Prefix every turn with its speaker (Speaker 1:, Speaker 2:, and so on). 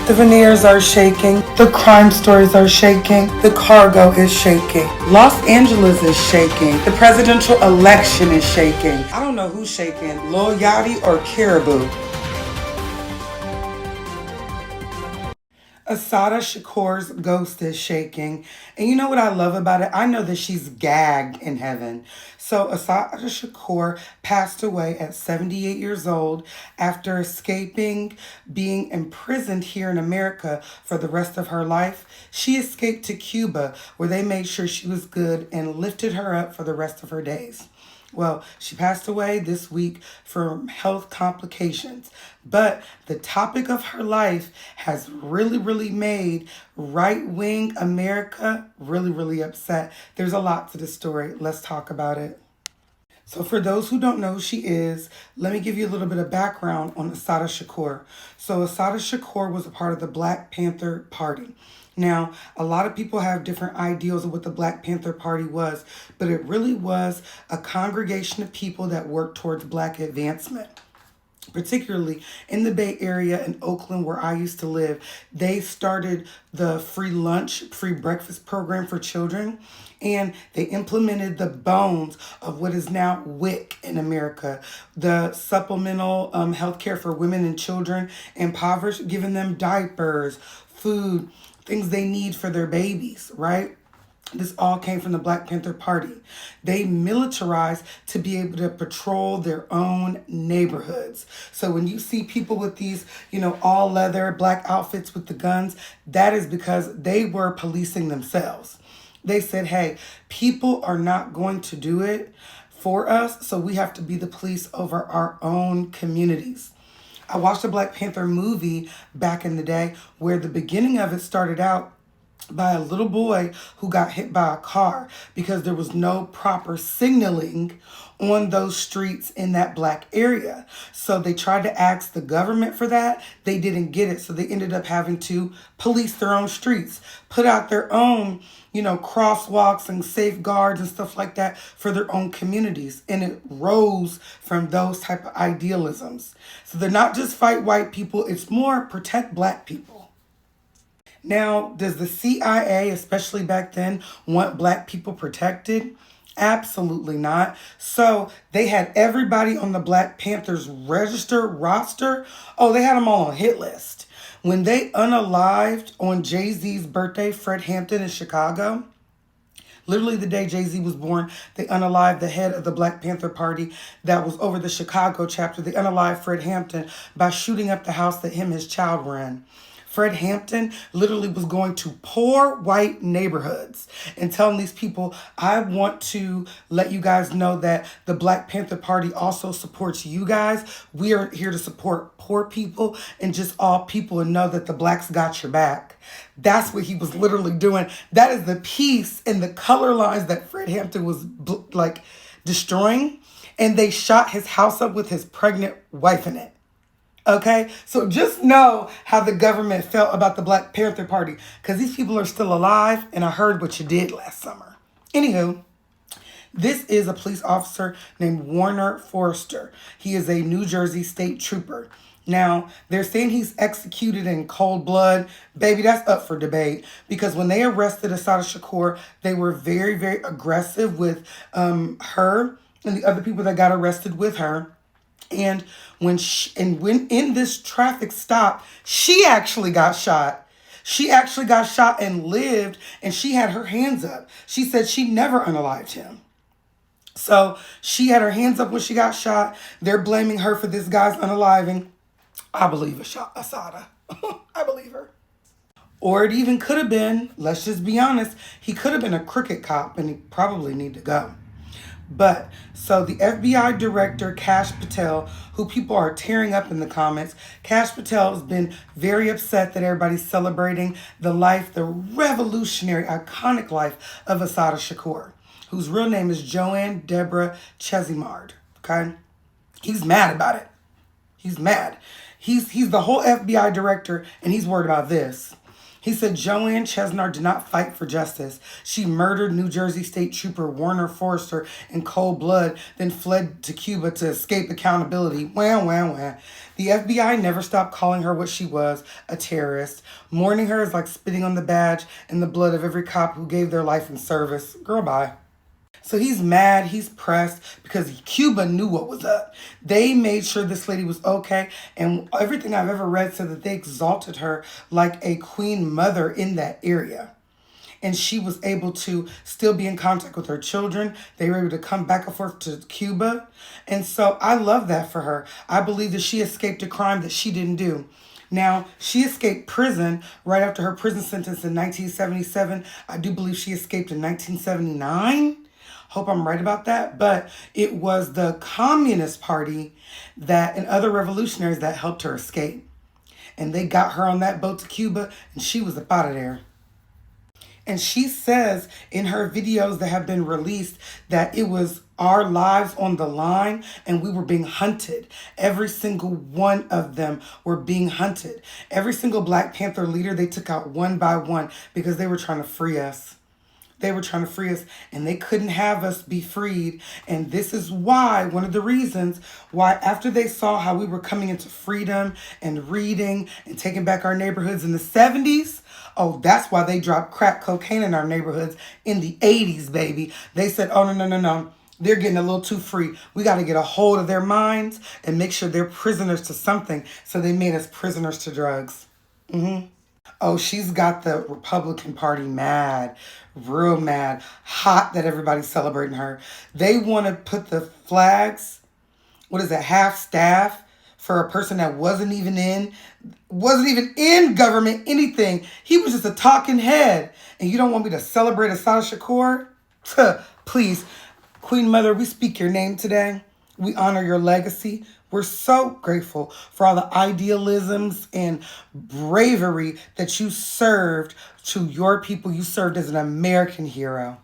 Speaker 1: The veneers are shaking. The crime stories are shaking. The cargo is shaking. Los Angeles is shaking. The presidential election is shaking. I don't know who's shaking, Lil Yachty or Caribou. Assata Shakur's ghost is shaking. And you know what I love about it? I know that she's gagged in heaven. So Assata Shakur passed away at 78 years old after escaping being imprisoned here in America for the rest of her life. She escaped to Cuba where they made sure she was good and lifted her up for the rest of her days. Well, she passed away this week from health complications. But the topic of her life has really made right wing America really upset. There's a lot to the story. Let's talk about it. So for those who don't know who she is, let me give you a little bit of background on Assata Shakur. So Assata Shakur was a part of the Black Panther Party. Now, a lot of people have different ideals of what the Black Panther Party was, but it really was a congregation of people that worked towards Black advancement. Particularly in the Bay Area in Oakland, where I used to live, they started the free lunch, free breakfast program for children, and they implemented the bones of what is now WIC in America, the supplemental health care for women and children impoverished, giving them diapers, food, things they need for their babies, right? This all came from the Black Panther Party. They militarized to be able to patrol their own neighborhoods. So when you see people with these, all leather black outfits with the guns, that is because they were policing themselves. They said, hey, people are not going to do it for us, so we have to be the police over our own communities. I watched a Black Panther movie back in the day where the beginning of it started out by a little boy who got hit by a car because there was no proper signaling on those streets in that Black area. So they tried to ask the government for that. They didn't get it. So they ended up having to police their own streets, put out their own, crosswalks and safeguards and stuff like that for their own communities. And it rose from those type of idealisms. So they're not just fight white people. It's more protect Black people. Now, does the CIA, especially back then, want Black people protected? Absolutely not. So they had everybody on the Black Panthers register roster. Oh, they had them all on hit list. When they unalived on Jay-Z's birthday, Fred Hampton in Chicago, literally the day Jay-Z was born, they unalived the head of the Black Panther Party that was over the Chicago chapter. They unalived Fred Hampton by shooting up the house that him and his child were in. Fred Hampton literally was going to poor white neighborhoods and telling these people, I want to let you guys know that the Black Panther Party also supports you guys. We are here to support poor people and just all people and know that the Blacks got your back. That's what he was literally doing. That is the peace and the color lines that Fred Hampton was destroying. And they shot his house up with his pregnant wife in it. Okay, so just know how the government felt about the Black Panther Party because these people are still alive and I heard what you did last summer. Anywho, this is a police officer named Warner Forrester. He is a New Jersey state trooper. Now, they're saying he's executed in cold blood. Baby, that's up for debate because when they arrested Assata Shakur, they were very aggressive with her and the other people that got arrested with her. And when in this traffic stop, she actually got shot. She actually got shot and lived, and she had her hands up. She said she never unalived him. So she had her hands up when she got shot. They're blaming her for this guy's unaliving. I believe Assata. I believe her. Or it even could have been, let's just be honest, he could have been a crooked cop and he probably need to go. But, so the FBI director, Kash Patel, who people are tearing up in the comments, Kash Patel has been very upset that everybody's celebrating the life, the revolutionary, iconic life of Assata Shakur, whose real name is Joanne Deborah Chesimard, okay? He's mad about it. He's mad. He's the whole FBI director, and he's worried about this. He said Joanne Chesnar did not fight for justice. She murdered New Jersey State Trooper Warner Forrester in cold blood, then fled to Cuba to escape accountability. Wah, wah, wah. The FBI never stopped calling her what she was, a terrorist. Mourning her is like spitting on the badge and the blood of every cop who gave their life in service. Girl, bye. So he's mad, he's pressed because Cuba knew what was up. They made sure this lady was okay, and everything I've ever read said that they exalted her like a queen mother in that area. And she was able to still be in contact with her children. They were able to come back and forth to Cuba. And so I love that for her. I believe that she escaped a crime that she didn't do. Now, she escaped prison right after her prison sentence in 1977. I do believe she escaped in 1979. Hope I'm right about that. But it was the Communist Party that and other revolutionaries that helped her escape. And they got her on that boat to Cuba, and she was up out of there. And she says in her videos that have been released that it was our lives on the line and we were being hunted. Every single one of them were being hunted. Every single Black Panther leader they took out one by one because they were trying to free us. They were trying to free us and they couldn't have us be freed. And this is why, one of the reasons why after they saw how we were coming into freedom and reading and taking back our neighborhoods in the 70s, oh, that's why they dropped crack cocaine in our neighborhoods in the 80s, baby. They said, oh, no, no, no, no. They're getting a little too free. We got to get a hold of their minds and make sure they're prisoners to something. So they made us prisoners to drugs. Oh, she's got the Republican Party mad, real mad, hot that everybody's celebrating her. They want to put the flags, what is it, half staff for a person that wasn't even in government, anything. He was just a talking head. And you don't want me to celebrate Assata Shakur? Please, Queen Mother, we speak your name today. We honor your legacy. We're so grateful for all the idealisms and bravery that you served to your people. You served as an American hero.